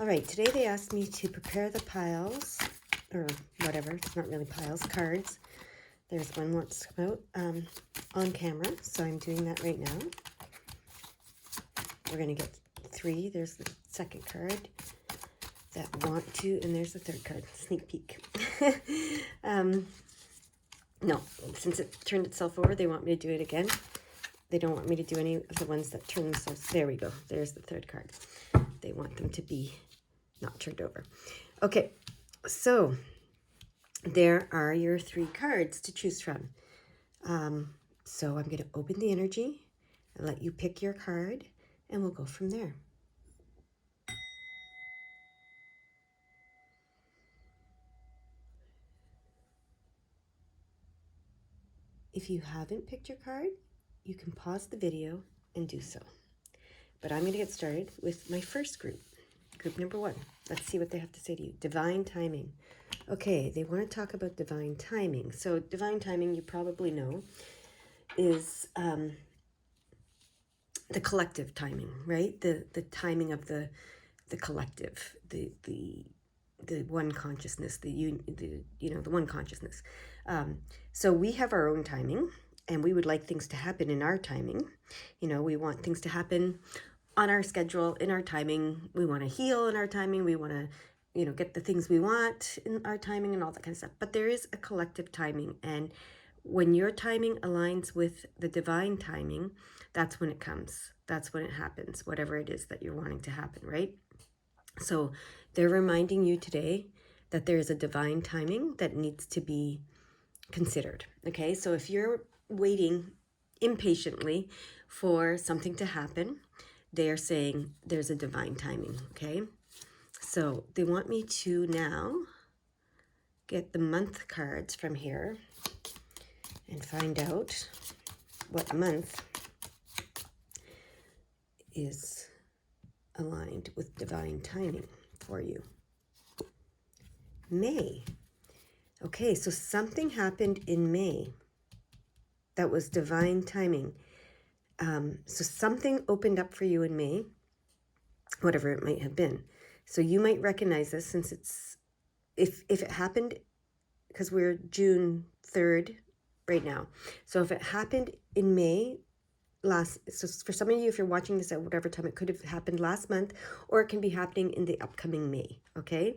All right, today they asked me to prepare the piles, or whatever, it's not really piles, cards. There's one wants to come out on camera, so I'm doing that right now. We're going to get 3. There's the second card that want to, and there's the third card, sneak peek. No, since it turned itself over, they want me to do it again. They don't want me to do any of the ones that turn themselves. There we go. There's the third card. They want them to be not turned over. Okay, so there are your 3 cards to choose from. So I'm going to open the energy and let you pick your card, and we'll go from there. If you haven't picked your card, you can pause the video and do so. But I'm going to get started with my first group. Group number 1. Let's see what they have to say to you. Divine timing. Okay, they want to talk about divine timing. So divine timing, you probably know, is the collective timing, right? The timing of the collective, the one consciousness, the one consciousness. So we have our own timing, and we would like things to happen in our timing. We want things to happen on our schedule, in our timing. We want to heal in our timing. We want to, get the things we want in our timing and all that kind of stuff. But there is a collective timing, and when your timing aligns with the divine timing, that's when it comes. That's when it happens, whatever it is that you're wanting to happen, right? So they're reminding you today that there is a divine timing that needs to be considered, okay? So if you're waiting impatiently for something to happen, they are saying there's a divine timing, okay? So they want me to now get the month cards from here and find out what month is aligned with divine timing for you. May. Okay, so something happened in May that was divine timing. So something opened up for you in May, whatever it might have been. So you might recognize this, since it's, if it happened, because we're June 3rd right now. So if it happened in May, so for some of you, if you're watching this at whatever time, it could have happened last month, or it can be happening in the upcoming May, okay?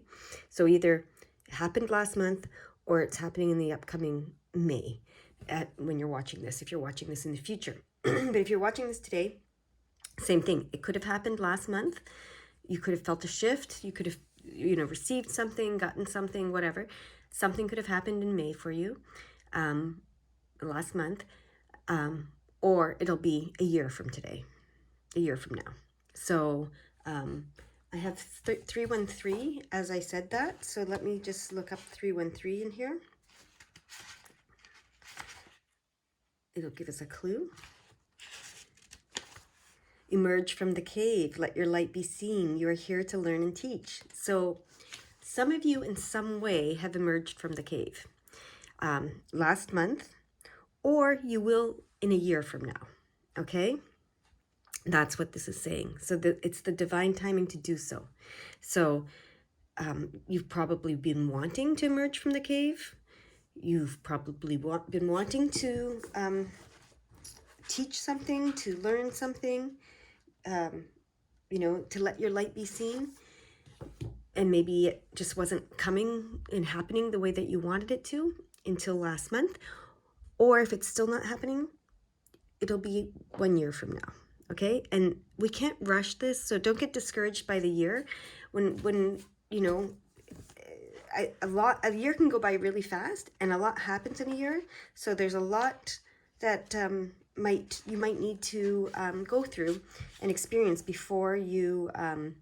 So either it happened last month, or it's happening in the upcoming May when you're watching this, if you're watching this in the future. But if you're watching this today, same thing. It could have happened last month. You could have felt a shift. You could have, received something, gotten something, whatever. Something could have happened in May for you last month. Or it'll be a year from today, a year from now. So I have 313 as I said that. So let me just look up 313 in here. It'll give us a clue. Emerge from the cave. Let your light be seen. You are here to learn and teach. So some of you in some way have emerged from the cave last month, or you will in a year from now, okay? That's what this is saying. So it's the divine timing to do so. So you've probably been wanting to emerge from the cave. You've probably been wanting to teach something, to learn something, to let your light be seen. And maybe it just wasn't coming and happening the way that you wanted it to until last month. Or if it's still not happening, it'll be 1 year from now, okay? And we can't rush this, so don't get discouraged by the year. When a year can go by really fast, and a lot happens in a year. So there's a lot that you might need to go through and experience before you can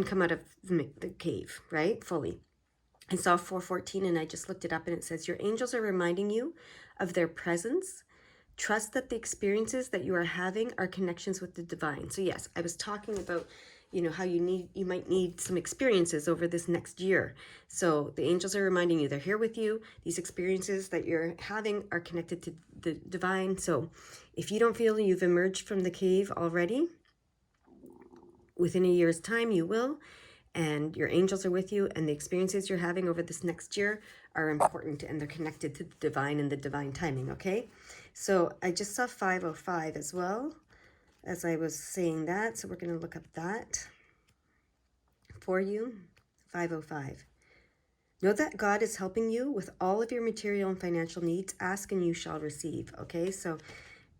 come out of the cave, right? Fully. I saw 414 and I just looked it up, and it says, your angels are reminding you of their presence. Trust that the experiences that you are having are connections with the divine. So yes, I was talking about, how you might need some experiences over this next year. So the angels are reminding you they're here with you. These experiences that you're having are connected to the divine. So if you don't feel you've emerged from the cave already, within a year's time, you will, and your angels are with you, and the experiences you're having over this next year are important, and they're connected to the divine and the divine timing, okay? So I just saw 505 as well as I was saying that, so we're going to look up that for you. 505. Know that God is helping you with all of your material and financial needs. Ask and you shall receive, okay? So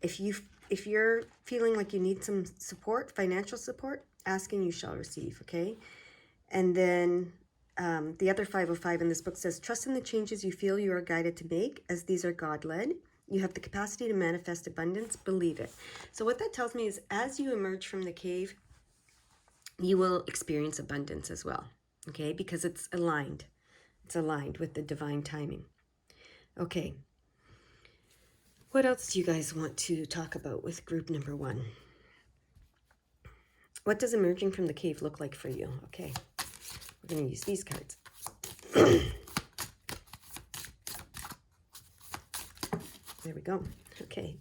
if you're feeling like you need some support, financial support, ask and you shall receive, okay? And then the other 505 in this book says, trust in the changes you feel you are guided to make, as these are God-led. You have the capacity to manifest abundance. Believe it. So what that tells me is as you emerge from the cave, you will experience abundance as well, okay? Because it's aligned. It's aligned with the divine timing. Okay. What else do you guys want to talk about with group number 1? What does emerging from the cave look like for you? Okay. We're going to use these cards. There we go. Okay.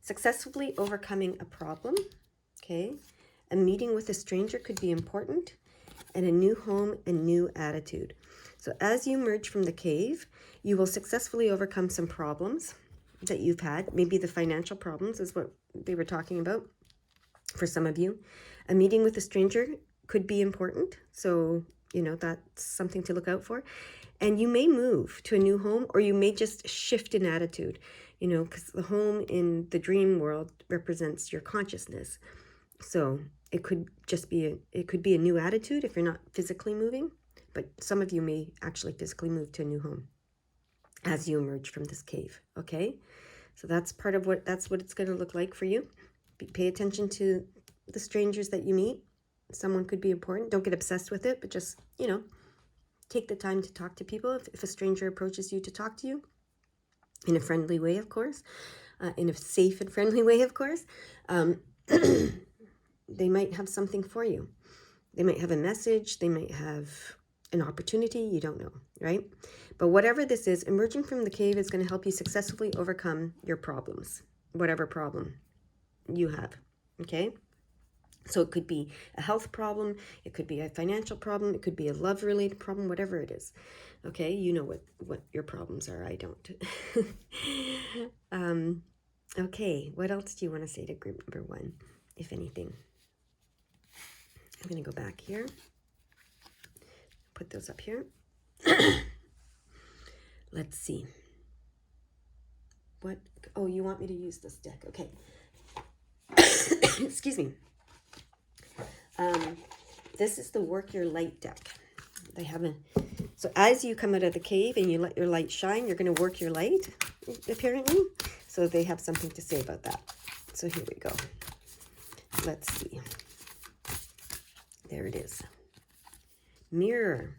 Successfully overcoming a problem. Okay. A meeting with a stranger could be important. And a new home and new attitude. So as you emerge from the cave, you will successfully overcome some problems that you've had. Maybe the financial problems is what they were talking about for some of you. A meeting with a stranger could be important. So, you know, that's something to look out for. And you may move to a new home, or you may just shift in attitude, you know, because the home in the dream world represents your consciousness. So it could just be a new attitude if you're not physically moving, but some of you may actually physically move to a new home as you emerge from this cave, okay? So that's part of that's what it's going to look like for you. Pay attention to the strangers that you meet. Someone could be important. Don't get obsessed with it, but just, you know, take the time to talk to people. If a stranger approaches you, to talk to you in a friendly way, of course, in a safe and friendly way, of course. They might have something for you. They might have a message. They might have an opportunity. You don't know, right? But whatever this is, emerging from the cave is going to help you successfully overcome your problems, whatever problem you have, okay? So it could be a health problem. It could be a financial problem. It could be a love-related problem, whatever it is, okay? You know what your problems are. I don't. Okay, what else do you want to say to group number 1, if anything? I'm going to go back here, put those up here. Let's see. What? Oh, you want me to use this deck? Okay. Excuse me. This is the Work Your Light deck. They have so as you come out of the cave and you let your light shine, you're going to work your light, apparently. So they have something to say about that. So here we go. Let's see. There it is. Mirror.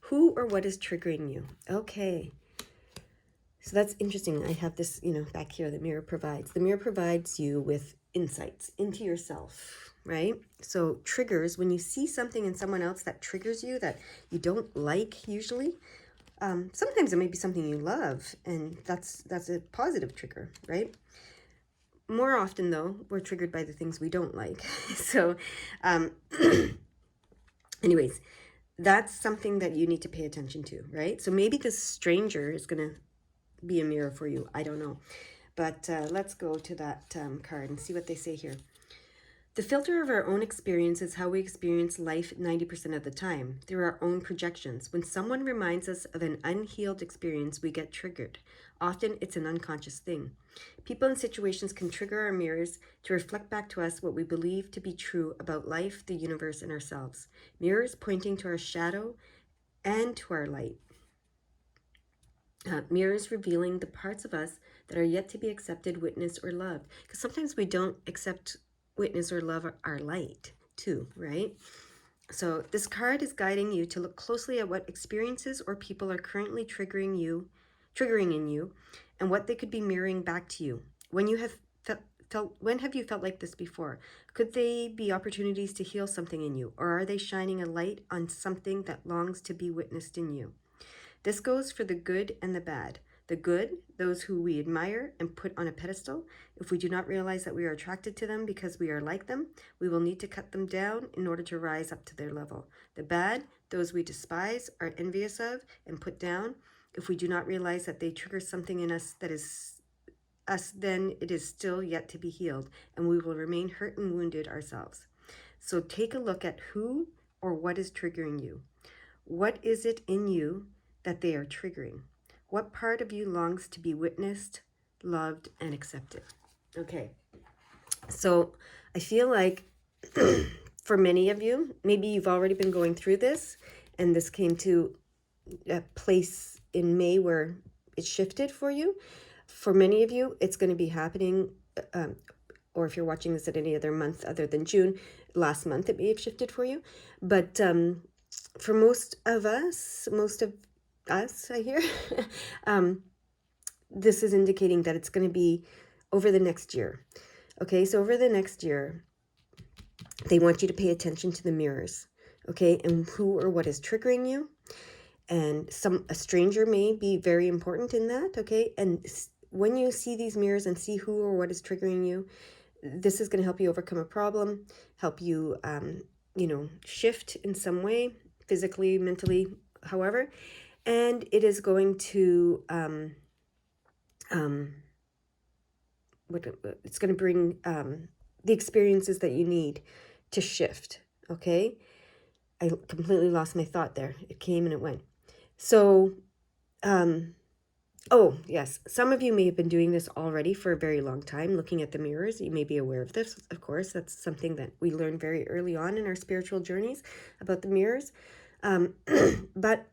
Who or what is triggering you? Okay. So that's interesting. I have this, you know, back here, the mirror provides. The mirror provides you with insights into yourself, right? So triggers, when you see something in someone else that triggers you, that you don't like usually, sometimes it may be something you love, and that's a positive trigger, right? More often, though, we're triggered by the things we don't like. So, anyways, that's something that you need to pay attention to, right? So maybe this stranger is going to be a mirror for you. I don't know. But let's go to that card and see what they say here. The filter of our own experience is how we experience life 90% of the time, through our own projections. When someone reminds us of an unhealed experience, we get triggered. Often, it's an unconscious thing. People and situations can trigger our mirrors to reflect back to us what we believe to be true about life, the universe, and ourselves. Mirrors pointing to our shadow and to our light. Mirrors revealing the parts of us that are yet to be accepted, witnessed, or loved. Because sometimes we don't accept, witness, or love our light too, right? So this card is guiding you to look closely at what experiences or people are currently triggering in you, and what they could be mirroring back to you. When have you felt like this before? Could they be opportunities to heal something in you, or are they shining a light on something that longs to be witnessed in you? This goes for the good and the bad, the good, those who we admire and put on a pedestal. If we do not realize that we are attracted to them because we are like them, we will need to cut them down in order to rise up to their level. The bad, those we despise, are envious of, and put down. If we do not realize that they trigger something in us that is us, then it is still yet to be healed, and we will remain hurt and wounded ourselves. So take a look at who or what is triggering you. What is it in you that they are triggering? What part of you longs to be witnessed, loved, and accepted? Okay, so I feel like for many of you, maybe you've already been going through this, and this came to a place in May where it shifted for you. For many of you, it's going to be happening, or if you're watching this at any other month other than June, last month it may have shifted for you. But for most of us, I hear, this is indicating that it's going to be over the next year. Okay, so over the next year, they want you to pay attention to the mirrors, okay, and who or what is triggering you. And a stranger may be very important in that, okay? And when you see these mirrors and see who or what is triggering you, this is going to help you overcome a problem, help you, shift in some way, physically, mentally, however. And it is going to, it's going to bring the experiences that you need to shift, okay? I completely lost my thought there. It came and it went. So, oh, yes, some of you may have been doing this already for a very long time, looking at the mirrors. You may be aware of this, of course. That's something that we learned very early on in our spiritual journeys about the mirrors. But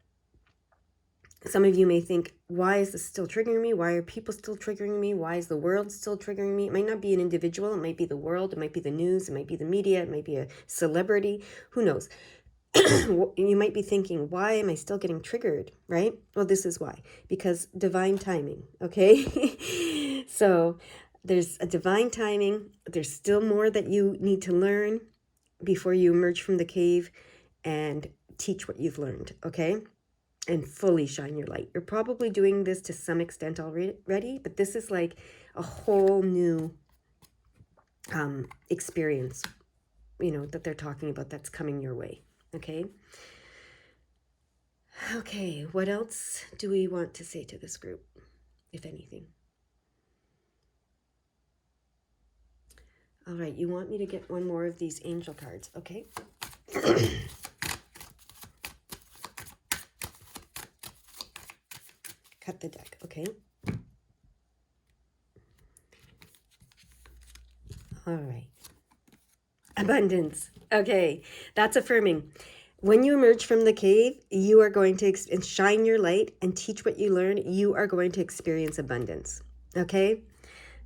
some of you may think, why is this still triggering me? Why are people still triggering me? Why is the world still triggering me? It might not be an individual. It might be the world. It might be the news. It might be the media. It might be a celebrity. Who knows? You might be thinking, why am I still getting triggered, right? Well, this is why. Because divine timing, okay? So there's a divine timing. There's still more that you need to learn before you emerge from the cave and teach what you've learned, okay? And fully shine your light. You're probably doing this to some extent already, but this is like a whole new experience, that they're talking about that's coming your way. Okay. Okay, what else do we want to say to this group, if anything? All right, you want me to get one more of these angel cards, okay? Cut the deck, okay? All right. Abundance. Okay, that's affirming. When you emerge from the cave, you are going to shine your light and teach what you learn. You are going to experience abundance. Okay?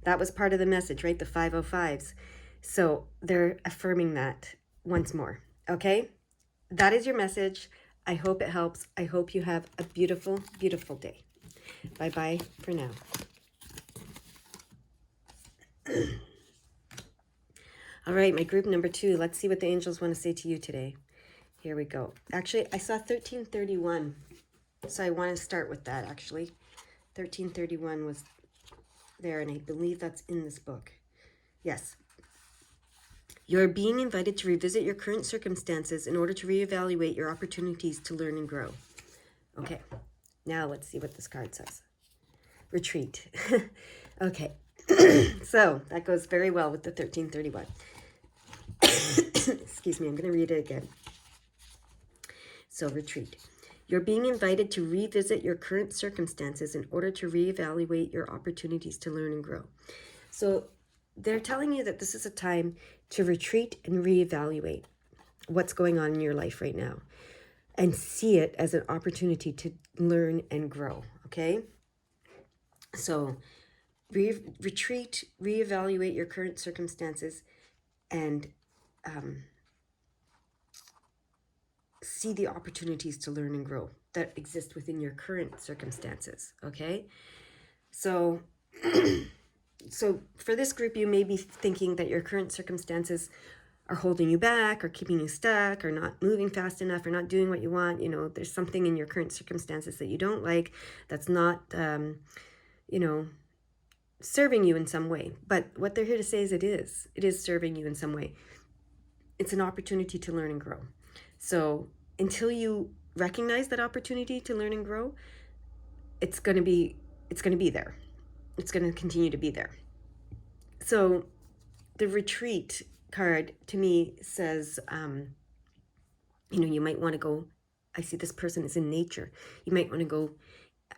That was part of the message, right? The 505s. So they're affirming that once more. Okay? That is your message. I hope it helps. I hope you have a beautiful, beautiful day. Bye-bye for now. All right, my group number 2. Let's see what the angels want to say to you today. Here we go. Actually, I saw 1331, so I want to start with that, actually. 1331 was there, and I believe that's in this book. Yes. You're being invited to revisit your current circumstances in order to reevaluate your opportunities to learn and grow. Okay, now let's see what this card says. Retreat. Okay, so that goes very well with the 1331. Excuse me, I'm going to read it again. So, retreat. You're being invited to revisit your current circumstances in order to reevaluate your opportunities to learn and grow. So, they're telling you that this is a time to retreat and reevaluate what's going on in your life right now and see it as an opportunity to learn and grow, okay? So, retreat, reevaluate your current circumstances, and see the opportunities to learn and grow that exist within your current circumstances, okay? So, so for this group, you may be thinking that your current circumstances are holding you back or keeping you stuck or not moving fast enough or not doing what you want. You know, there's something in your current circumstances that you don't like that's not, you know, serving you in some way. But what they're here to say is it is serving you in some way. It's an opportunity to learn and grow. So until you recognize that opportunity to learn and grow, it's going to be there. It's going to continue to be there. So the retreat card to me says, you know, you might want to go, I see this person is in nature. You might want to go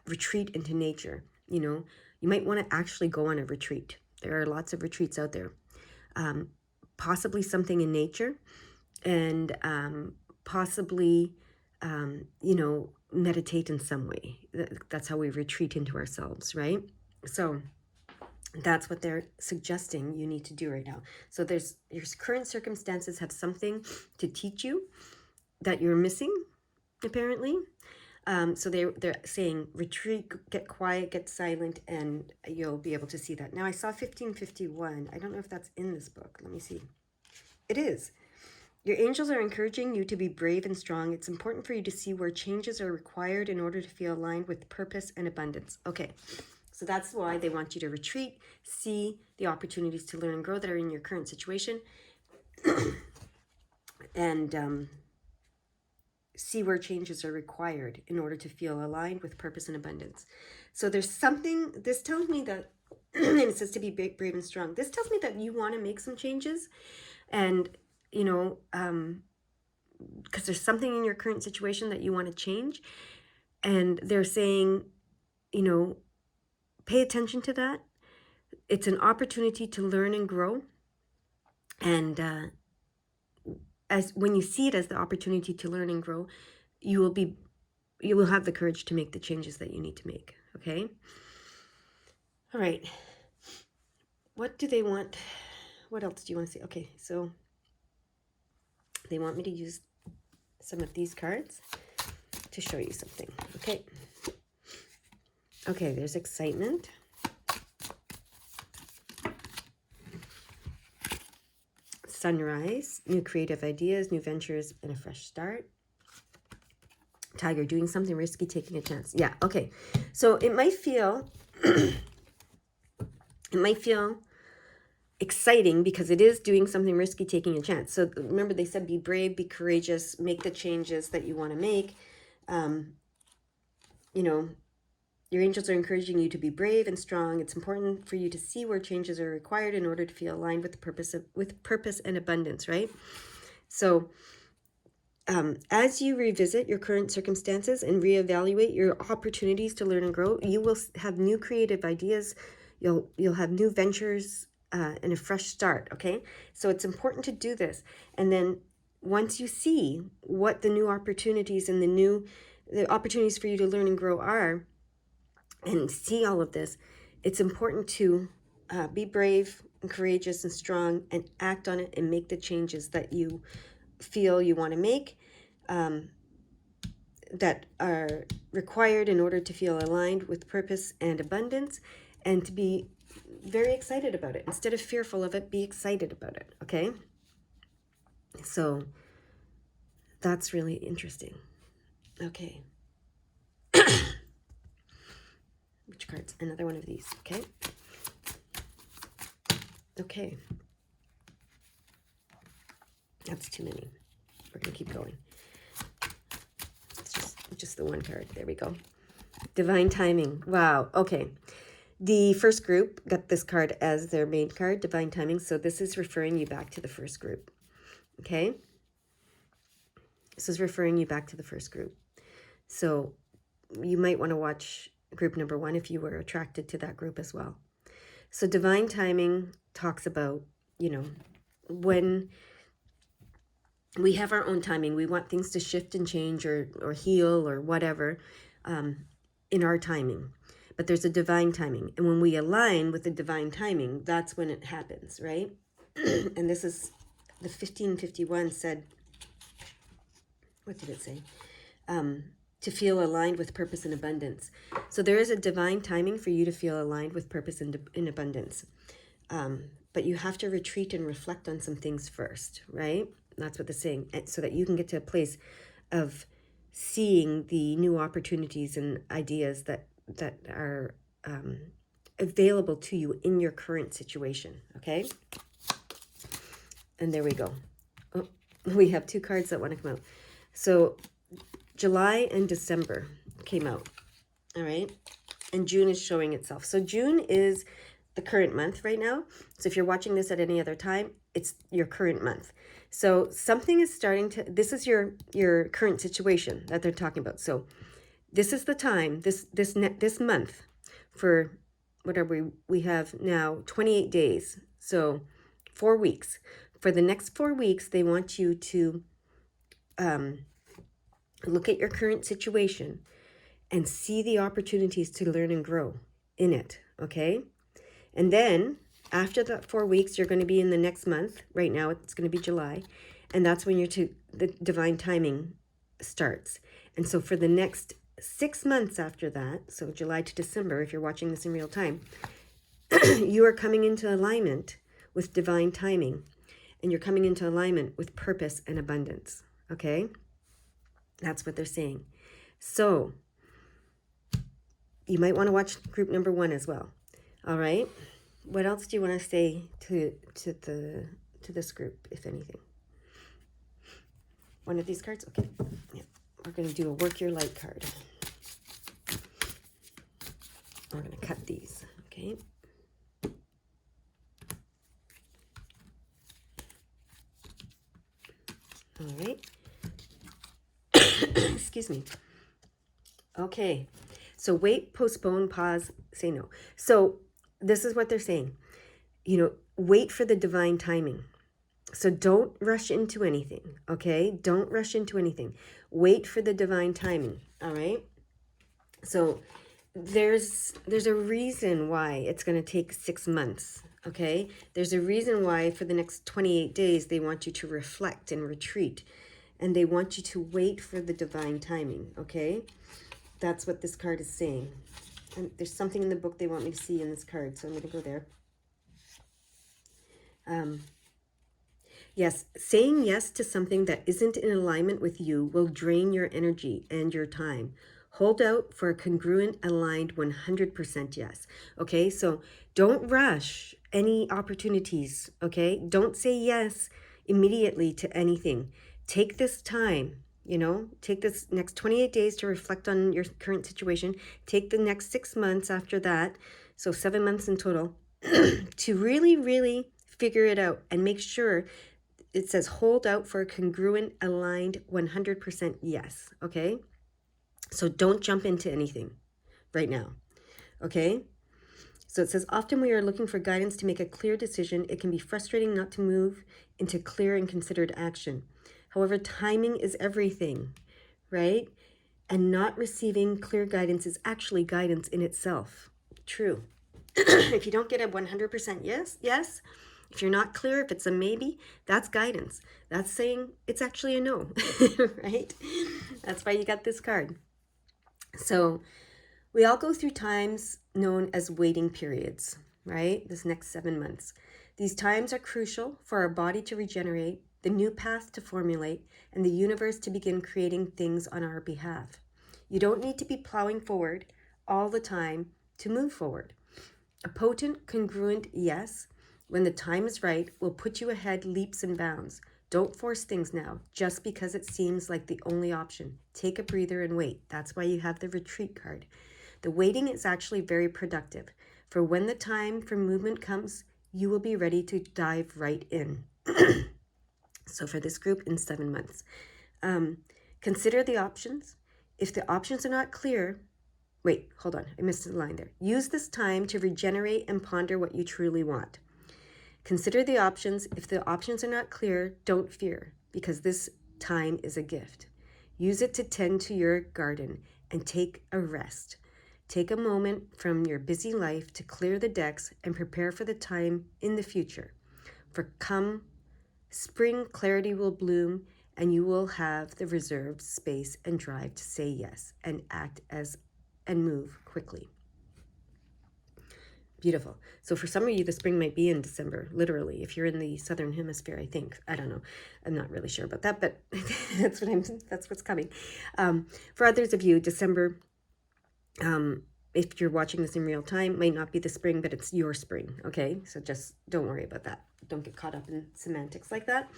retreat into nature. You know, you might want to actually go on a retreat. There are lots of retreats out there. Possibly something in nature, and possibly, you know, meditate in some way. That's how we retreat into ourselves, right? So that's what they're suggesting you need to do right now. So there's your current circumstances have something to teach you that you're missing, apparently. So they're saying retreat, get quiet, get silent, and you'll be able to see that. Now I saw 1551. I don't know if that's in this book. Let me see. It is. Your angels are encouraging you to be brave and strong. It's important for you to see where changes are required in order to feel aligned with purpose and abundance. Okay, so that's why they want you to retreat, see the opportunities to learn and grow that are in your current situation, and see where changes are required in order to feel aligned with purpose and abundance. So there's something, this tells me that, and it says to be brave and strong. This tells me that you want to make some changes, and you know, because there's something in your current situation that you want to change, and they're saying, you know, pay attention to that. It's an opportunity to learn and grow, and as when you see it as the opportunity to learn and grow, you will have the courage to make the changes that you need to make. Okay. All right. What do they want? What else do you want to see? Okay, so they want me to use some of these cards to show you something. Okay. Okay, there's excitement. Sunrise, new creative ideas, new ventures, and a fresh start. Tiger, doing something risky, taking a chance. Yeah, okay. So it might feel exciting because it is doing something risky, taking a chance. So remember, they said be brave, be courageous, make the changes that you want to make. You know, your angels are encouraging you to be brave and strong. It's important for you to see where changes are required in order to feel aligned with purpose and abundance, right? So as you revisit your current circumstances and reevaluate your opportunities to learn and grow, you will have new creative ideas. You'll have new ventures and a fresh start, okay? So it's important to do this. And then once you see what the new opportunities and the opportunities for you to learn and grow are, and see all of this, it's important to be brave and courageous and strong and act on it and make the changes that you feel you want to make, that are required in order to feel aligned with purpose and abundance, and to be very excited about it. Instead of fearful of it, be excited about it, okay? So that's really interesting. Okay. Which cards? Another one of these, okay? Okay. That's too many. We're going to keep going. It's just the one card. There we go. Divine timing. Wow. Okay. The first group got this card as their main card, divine timing. So this is referring you back to the first group. Okay? This is referring you back to the first group. So you might want to watch group number 1 if you were attracted to that group as well. So divine timing talks about, you know, when we have our own timing, we want things to shift and change or heal or whatever in our timing. But there's a divine timing. And when we align with the divine timing, that's when it happens, right? And this is the 1551 said, what did it say? To feel aligned with purpose and abundance. So there is a divine timing for you to feel aligned with purpose and abundance. but you have to retreat and reflect on some things first, right? That's what they're saying, so that you can get to a place of seeing the new opportunities and ideas that are available to you in your current situation, okay? And there we go. Oh, we have two cards that want to come out. So July and December came out, all right? And June is showing itself. So June is the current month right now. So if you're watching this at any other time, it's your current month. So something is starting to, this is your current situation that they're talking about. So this is the time, this month, for whatever we have now, 28 days. So 4 weeks. For the next 4 weeks, they want you to look at your current situation and see the opportunities to learn and grow in it, okay? And then after the 4 weeks, you're going to be in the next month. Right now, it's going to be July. And that's when the divine timing starts. And so for the next 6 months after that, so July to December, if you're watching this in real time, you are coming into alignment with divine timing. And you're coming into alignment with purpose and abundance, okay? That's what they're saying. So you might want to watch group number 1 as well. All right. What else do you want to say to this group, if anything? One of these cards? Okay. Yeah. We're going to do a work your light card. We're going to cut these. Okay. All right. Excuse me. Okay. So wait, postpone, pause, say no. So this is what they're saying. You know, wait for the divine timing. So don't rush into anything, okay? Don't rush into anything. Wait for the divine timing, all right? So there's a reason why it's going to take 6 months, okay? There's a reason why for the next 28 days they want you to reflect and retreat, and they want you to wait for the divine timing, okay? That's what this card is saying. And there's something in the book they want me to see in this card, so I'm going to go there. Yes, saying yes to something that isn't in alignment with you will drain your energy and your time. Hold out for a congruent, aligned 100% yes. Okay, so don't rush any opportunities, okay? Don't say yes immediately to anything. Take this time, you know, take this next 28 days to reflect on your current situation. Take the next 6 months after that, so 7 months in total, to really, really figure it out and make sure. It says hold out for a congruent, aligned 100% yes, okay? So don't jump into anything right now, okay? So it says, often we are looking for guidance to make a clear decision. It can be frustrating not to move into clear and considered action. However, timing is everything, right? And not receiving clear guidance is actually guidance in itself. True. If you don't get a 100% yes, if you're not clear, if it's a maybe, that's guidance. That's saying it's actually a no, right? That's why you got this card. So we all go through times known as waiting periods, right? This next 7 months. These times are crucial for our body to regenerate, the new path to formulate, and the universe to begin creating things on our behalf. You don't need to be plowing forward all the time to move forward. A potent, congruent yes, when the time is right, will put you ahead leaps and bounds. Don't force things now, just because it seems like the only option. Take a breather and wait. That's why you have the retreat card. The waiting is actually very productive, for when the time for movement comes, you will be ready to dive right in. So for this group, in 7 months. Consider the options. If the options are not clear, wait, hold on, I missed a line there. Use this time to regenerate and ponder what you truly want. Consider the options. If the options are not clear, don't fear, because this time is a gift. Use it to tend to your garden and take a rest. Take a moment from your busy life to clear the decks and prepare for the time in the future. For come spring, clarity will bloom, and you will have the reserved space and drive to say yes and act and move quickly. Beautiful. So for some of you, the spring might be in December, literally. If you're in the southern hemisphere, I think. I don't know. I'm not really sure about that, but that's what's coming. For others of you, December, if you're watching this in real time, might not be the spring, but it's your spring. Okay, so just don't worry about that. Don't get caught up in semantics like that.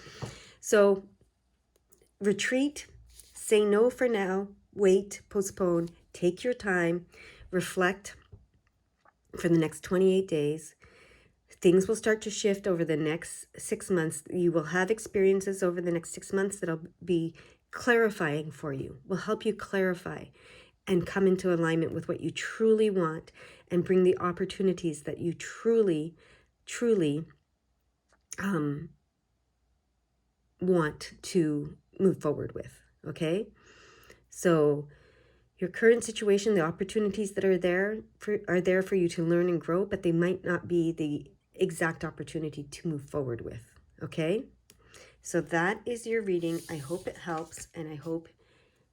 So retreat, say no for now, wait, postpone, take your time, reflect for the next 28 days. Things will start to shift over the next 6 months. You will have experiences over the next 6 months that'll be clarifying for you, will help you clarify and come into alignment with what you truly want and bring the opportunities that you truly want to move forward with. Okay? So your current situation, the opportunities that are there for you to learn and grow, but they might not be the exact opportunity to move forward with. Okay? So that is your reading. I hope it helps, and I hope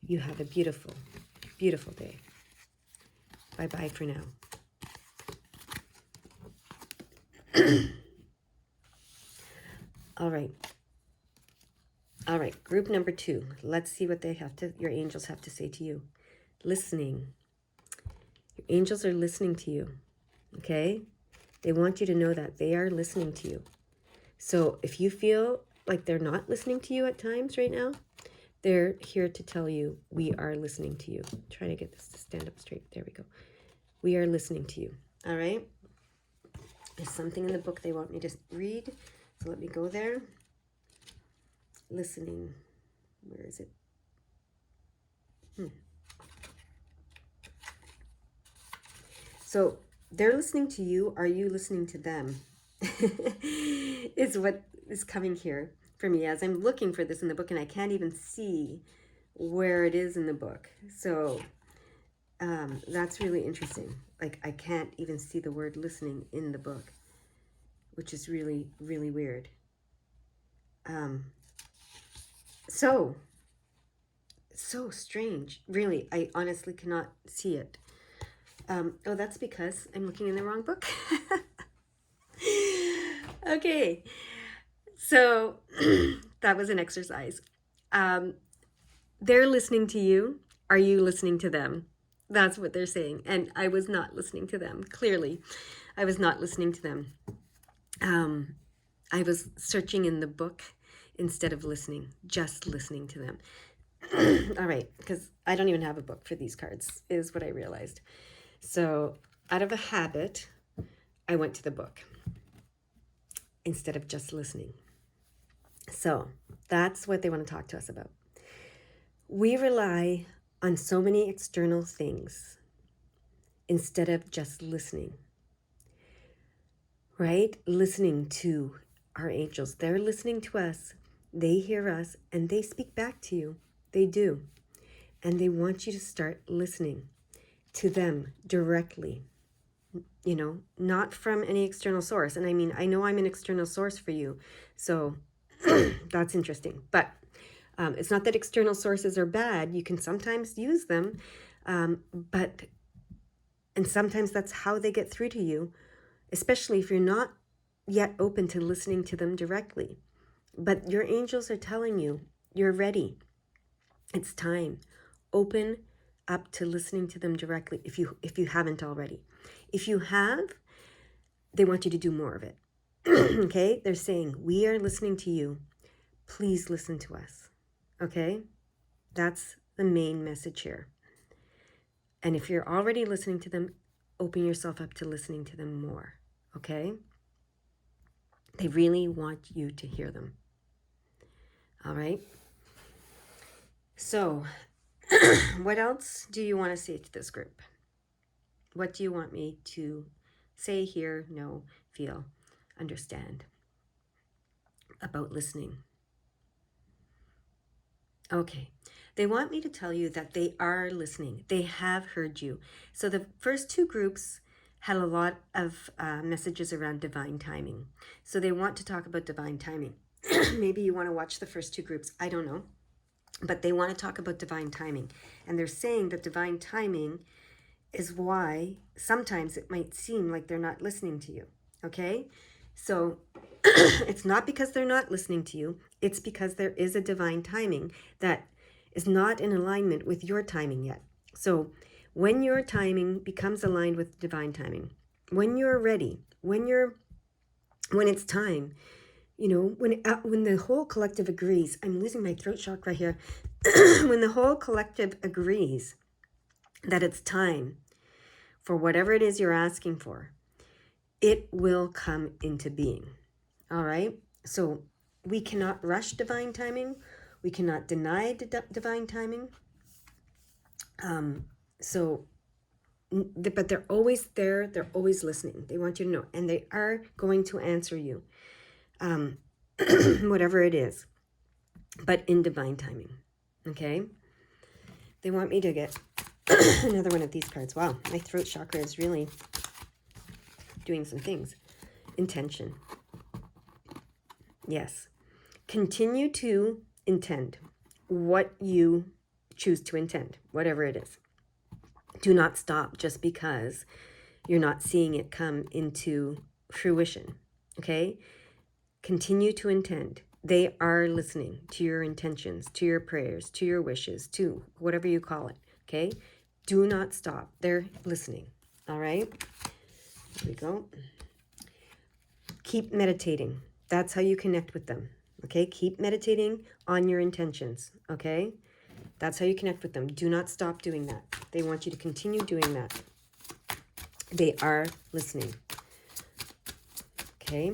you have a beautiful, beautiful day. Bye-bye for now. All right. All right, group number 2. Let's see what your angels have to say to you. Listening. Your angels are listening to you, okay? They want you to know that they are listening to you. So if you feel like they're not listening to you at times right now, they're here to tell you, we are listening to you. I'm trying to get this to stand up straight. There we go. We are listening to you, all right? There's something in the book they want me to read, so let me go there. Listening. Where is it? So they're listening to you. Are you listening to them? Is what is coming here for me as I'm looking for this in the book, and I can't even see where it is in the book. So that's really interesting. Like, I can't even see the word listening in the book, which is really, really weird. So strange. Really, I honestly cannot see it. Oh, that's because I'm looking in the wrong book. Okay, so that was an exercise. They're listening to you. Are you listening to them? That's what they're saying. And I was not listening to them. Clearly, I was not listening to them. I was searching in the book instead of listening, just listening to them. All right, because I don't even have a book for these cards, is what I realized. So out of a habit, I went to the book instead of just listening. So that's what they want to talk to us about. We rely on so many external things instead of just listening, right? Listening to our angels. They're listening to us. They hear us and they speak back to you. They do. And they want you to start listening to them directly, you know, not from any external source. And I mean, I know I'm an external source for you, so that's interesting. But it's not that external sources are bad. You can sometimes use them, and sometimes that's how they get through to you, especially if you're not yet open to listening to them directly. But your angels are telling you, you're ready. It's time. Open up to listening to them directly if you haven't already. If you have, they want you to do more of it. Okay? They're saying, we are listening to you. Please listen to us. Okay? That's the main message here. And if you're already listening to them, open yourself up to listening to them more. Okay? They really want you to hear them. All right? So, what else do you want to say to this group? What do you want me to say, hear, know, feel, understand about listening? Okay. They want me to tell you that they are listening. They have heard you. So the first 2 groups had a lot of messages around divine timing. So they want to talk about divine timing. Maybe you want to watch the first 2 groups. I don't know. But they want to talk about divine timing. And they're saying that divine timing is why sometimes it might seem like they're not listening to you. Okay? So it's not because they're not listening to you, it's because there is a divine timing that is not in alignment with your timing yet. So when your timing becomes aligned with divine timing, when you're ready, when it's time, when the whole collective agrees, I'm losing my throat chakra here. When the whole collective agrees that it's time for whatever it is you're asking for, it will come into being. All right? So we cannot rush divine timing. We cannot deny divine timing. But they're always there. They're always listening. They want you to know. And they are going to answer you, whatever it is, but in divine timing. Okay? They want me to get another one of these cards. Wow, my throat chakra is really doing some things. Intention. Yes. Continue to intend what you choose to intend, whatever it is. Do not stop just because you're not seeing it come into fruition. Okay? Continue to intend. They are listening to your intentions, to your prayers, to your wishes, to whatever you call it. Okay? Do not stop. They're listening. All right? Here we go. Keep meditating. That's how you connect with them. Okay? Keep meditating on your intentions. Okay? That's how you connect with them. Do not stop doing that. They want you to continue doing that. They are listening. Okay?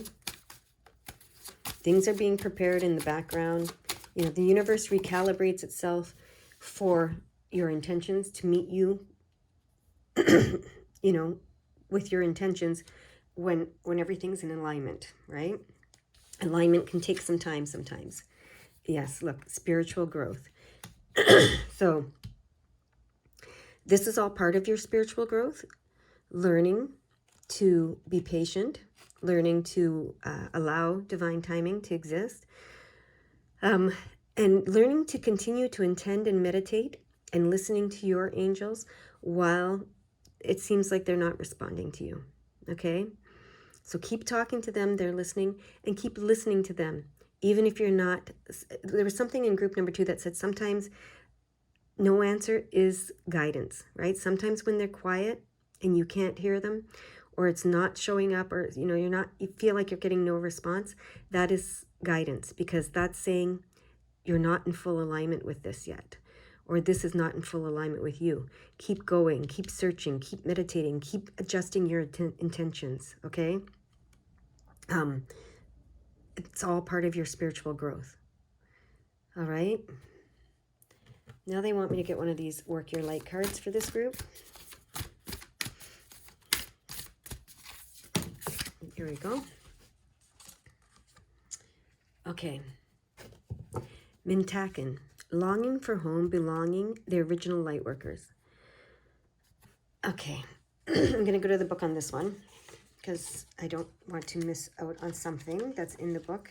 Things are being prepared in the background. The universe recalibrates itself for your intentions to meet you, with your intentions when everything's in alignment, right? Alignment can take some time sometimes. Yes, look, spiritual growth. So this is all part of your spiritual growth, learning to be patient, learning to allow divine timing to exist, and learning to continue to intend and meditate and listening to your angels while it seems like they're not responding to you. Okay? So keep talking to them, they're listening, and keep listening to them. Even if you're not, there was something in group number 2 that said sometimes no answer is guidance, right? Sometimes when they're quiet and you can't hear them, or it's not showing up, or you feel like you're getting no response, that is guidance, because that's saying you're not in full alignment with this yet, or this is not in full alignment with you. Keep going, keep searching, keep meditating, keep adjusting your intentions, okay? It's all part of your spiritual growth. All right? Now they want me to get one of these Work Your Light cards for this group. Here we go. Okay. Mintaken, longing for home, belonging, the original light workers. Okay. I'm going to go to the book on this one because I don't want to miss out on something that's in the book.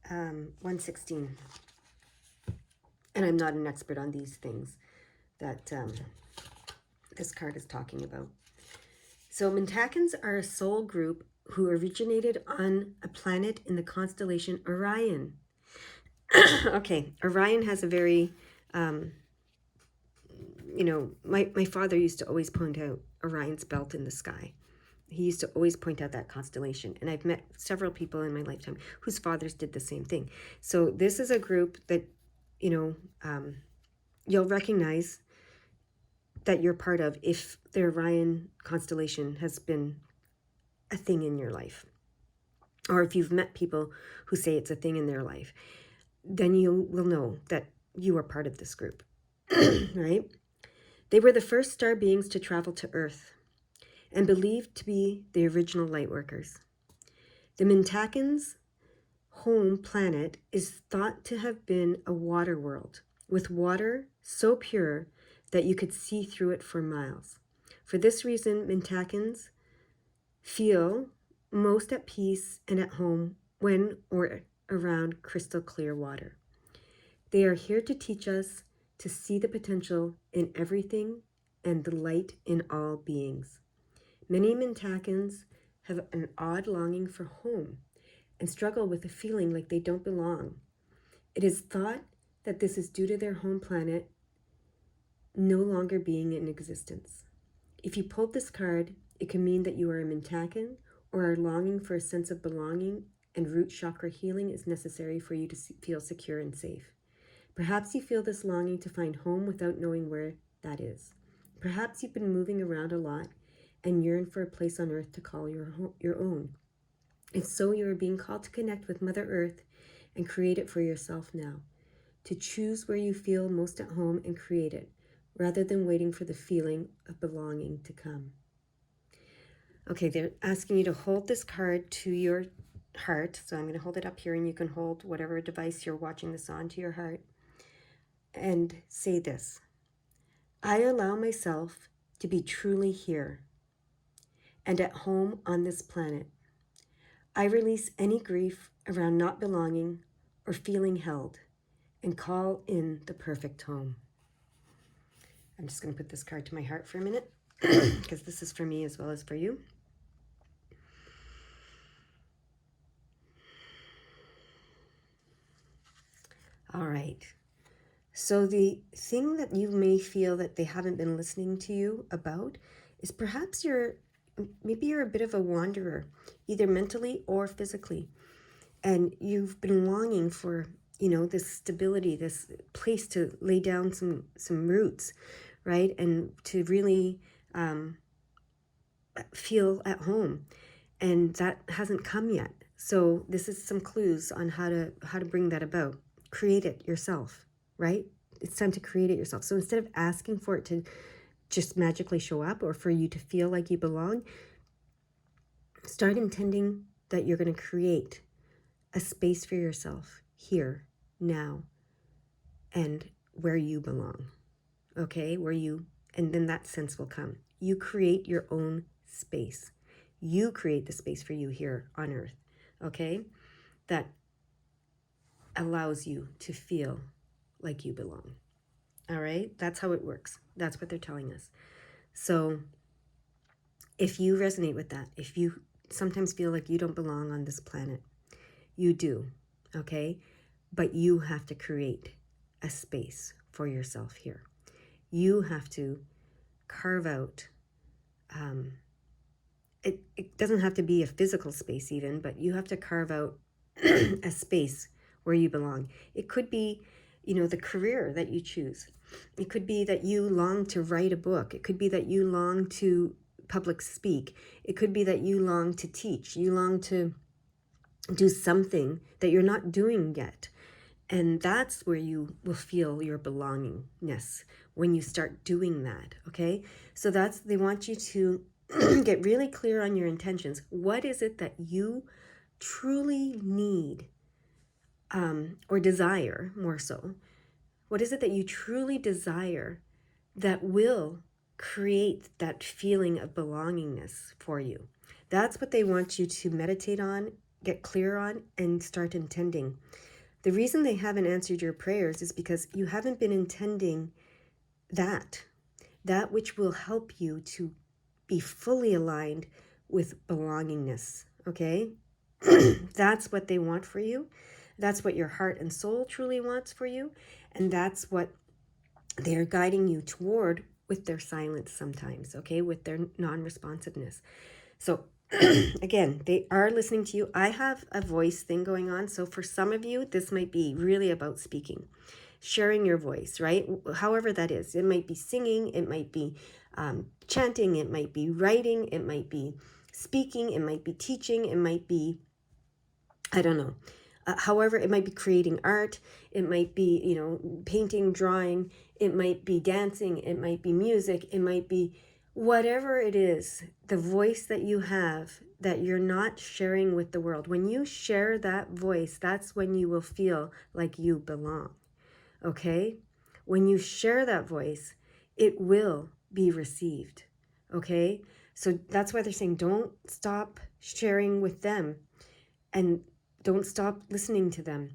116. And I'm not an expert on these things that this card is talking about. So Mintakens are a soul group who originated on a planet in the constellation Orion. Okay, Orion has a very, my father used to always point out Orion's belt in the sky. He used to always point out that constellation. And I've met several people in my lifetime whose fathers did the same thing. So this is a group that, you'll recognize that you're part of if the Orion constellation has been a thing in your life. Or if you've met people who say it's a thing in their life, then you will know that you are part of this group, right? They were the first star beings to travel to Earth and believed to be the original lightworkers. The Mintakens' home planet is thought to have been a water world with water so pure that you could see through it for miles. For this reason, Mintakens feel most at peace and at home when or around crystal clear water. They are here to teach us to see the potential in everything and delight in all beings. Many Mintakans have an odd longing for home and struggle with a feeling like they don't belong. It is thought that this is due to their home planet no longer being in existence. If you pulled this card, it can mean that you are a Mintakan or are longing for a sense of belonging, and root chakra healing is necessary for you to feel secure and safe. Perhaps you feel this longing to find home without knowing where that is. Perhaps you've been moving around a lot and yearn for a place on earth to call your own. If so, you are being called to connect with Mother Earth and create it for yourself now. To choose where you feel most at home and create it, rather than waiting for the feeling of belonging to come. Okay, they're asking you to hold this card to your heart. So I'm going to hold it up here, and you can hold whatever device you're watching this on to your heart. And say this: I allow myself to be truly here and at home on this planet. I release any grief around not belonging or feeling held and call in the perfect home. I'm just going to put this card to my heart for a minute because this is for me as well as for you. All right. So the thing that you may feel that they haven't been listening to you about is perhaps maybe you're a bit of a wanderer, either mentally or physically. And you've been longing for, this stability, this place to lay down some roots, right? And to really feel at home. And that hasn't come yet. So this is some clues on how to bring that about. Create it yourself, right? It's time to create it yourself. So instead of asking for it to just magically show up or for you to feel like you belong, start intending that you're going to create a space for yourself here, now, and where you belong, okay? And then that sense will come. You create your own space. You create the space for you here on earth, okay? That allows you to feel like you belong, all right? That's how it works. That's what they're telling us. So if you resonate with that, if you sometimes feel like you don't belong on this planet, you do, okay? But you have to create a space for yourself here. You have to carve out, it doesn't have to be a physical space even, but you have to carve out a space where you belong. It could be, the career that you choose. It could be that you long to write a book. It could be that you long to public speak. It could be that you long to teach. You long to do something that you're not doing yet. And that's where you will feel your belongingness when you start doing that, okay? So they want you to get really clear on your intentions. What is it that you truly need or desire more so? What is it that you truly desire that will create that feeling of belongingness for you? That's what they want you to meditate on, get clear on, and start intending. The reason they haven't answered your prayers is because you haven't been intending that which will help you to be fully aligned with belongingness, okay? That's what they want for you. That's what your heart and soul truly wants for you. And that's what they're guiding you toward with their silence sometimes, okay? With their non-responsiveness. So again, they are listening to you. I have a voice thing going on. So for some of you, this might be really about speaking, sharing your voice, right? However that is. It might be singing. It might be chanting. It might be writing. It might be speaking. It might be teaching. It might be, I don't know. However, it might be creating art. It might be, painting, drawing. It might be dancing. It might be music. It might be whatever it is, the voice that you have that you're not sharing with the world. When you share that voice, that's when you will feel like you belong, okay? When you share that voice, it will be received, okay? So that's why they're saying don't stop sharing with them and don't stop listening to them.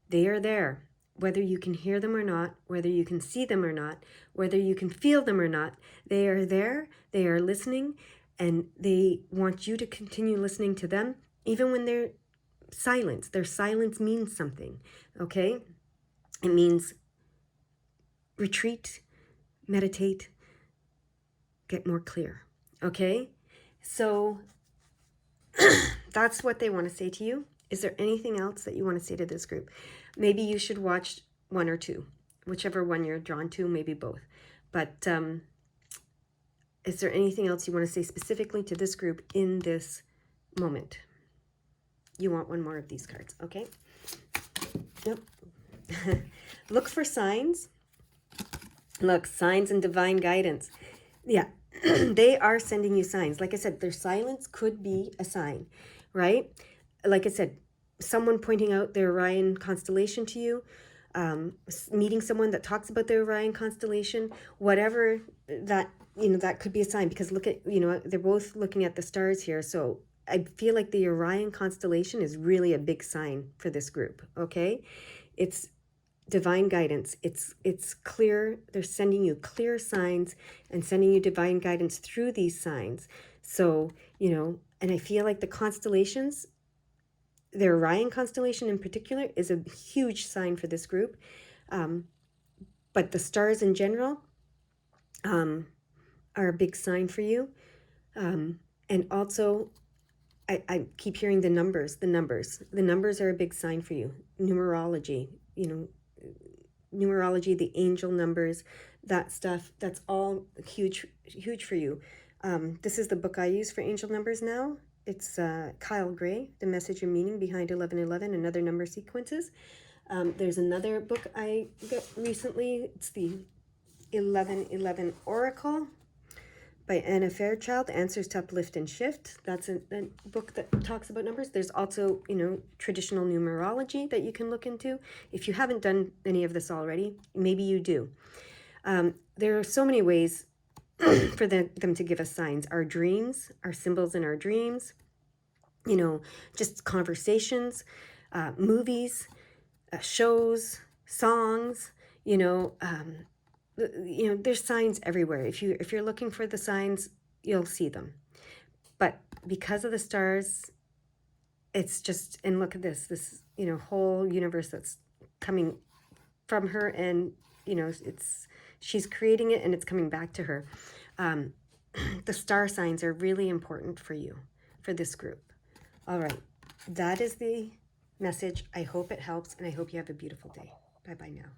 They are there. whether you can hear them or not, whether you can see them or not, whether you can feel them or not, they are there, they are listening, and they want you to continue listening to them, even when they're silent. Their silence means something, okay? It means retreat, meditate, get more clear, okay? So that's what they want to say to you. Is there anything else that you want to say to this group? Maybe you should watch one or two, whichever one you're drawn to, maybe both. But is there anything else you want to say specifically to this group in this moment? You want one more of these cards, okay? Yep. Look for signs. Look, signs and divine guidance. Yeah, they are sending you signs. Like I said, their silence could be a sign, right? Like I said, someone pointing out the Orion constellation to you, meeting someone that talks about the Orion constellation, whatever that, that could be a sign, because look at, they're both looking at the stars here. So I feel like the Orion constellation is really a big sign for this group, okay? It's divine guidance. It's clear. They're sending you clear signs and sending you divine guidance through these signs. So, and I feel like the constellations, the Orion constellation in particular, is a huge sign for this group. But the stars in general are a big sign for you. And also, I keep hearing the numbers. The numbers are a big sign for you. Numerology, numerology, the angel numbers, that stuff, that's all huge for you. This is the book I use for angel numbers now. It's Kyle Gray, The Message and Meaning Behind 1111 and Other Number Sequences. There's another book I got recently. It's the 1111 Oracle by Anna Fairchild, Answers to Uplift and Shift. That's a book that talks about numbers. There's also, traditional numerology that you can look into. If you haven't done any of this already, maybe you do. There are so many ways for them to give us signs. Our dreams, our symbols in our dreams, just conversations, movies, shows, songs, there's signs everywhere. If you're looking for the signs, you'll see them. But because of the stars, it's just, and look at this whole universe that's coming from her, and she's creating it and it's coming back to her. The star signs are really important for you, for this group. All right, that is the message. I hope it helps, and I hope you have a beautiful day. Bye-bye now.